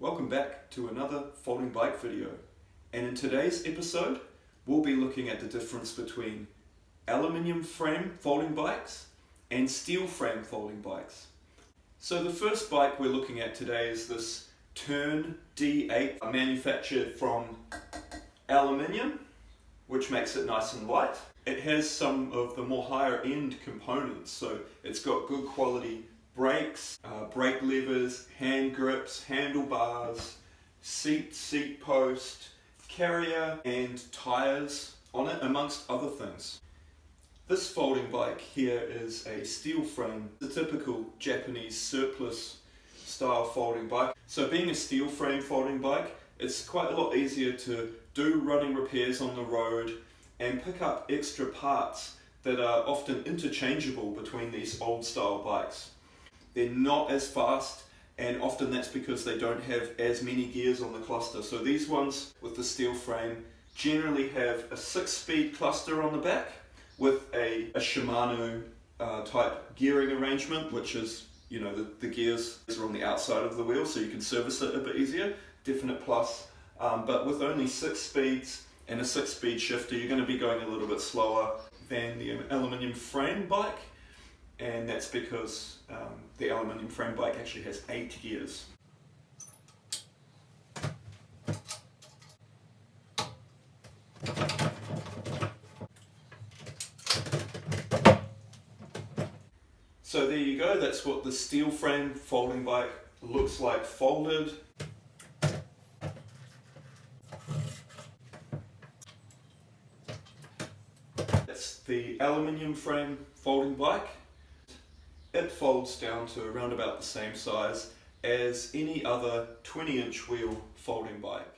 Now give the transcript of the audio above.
Welcome back to another folding bike video, and in today's episode we'll be looking at the difference between aluminium frame folding bikes and steel frame folding bikes. So the first bike we're looking at today is this Topone D8, manufactured from aluminium, which makes it nice and light. It has some of the more higher end components, so it's got good quality brakes, brake levers, hand grips, handlebars, seat post, carrier and tyres on it, amongst other things. This folding bike here is a steel frame, the typical Japanese surplus style folding bike. So being a steel frame folding bike, it's quite a lot easier to do running repairs on the road and pick up extra parts that are often interchangeable between these old style bikes. They're not as fast, and often that's because they don't have as many gears on the cluster. So these ones with the steel frame generally have a 6-speed cluster on the back with a Shimano type gearing arrangement, which is, you know, the gears are on the outside of the wheel, so you can service it a bit easier, definite plus. But with only 6 speeds and a 6-speed shifter, you're going to be going a little bit slower than the aluminium frame bike, and that's because the aluminium frame bike actually has 8 gears. So there you go, that's what the steel frame folding bike looks like folded. That's the aluminium frame folding bike. It folds down to around about the same size as any other 20-inch wheel folding bike.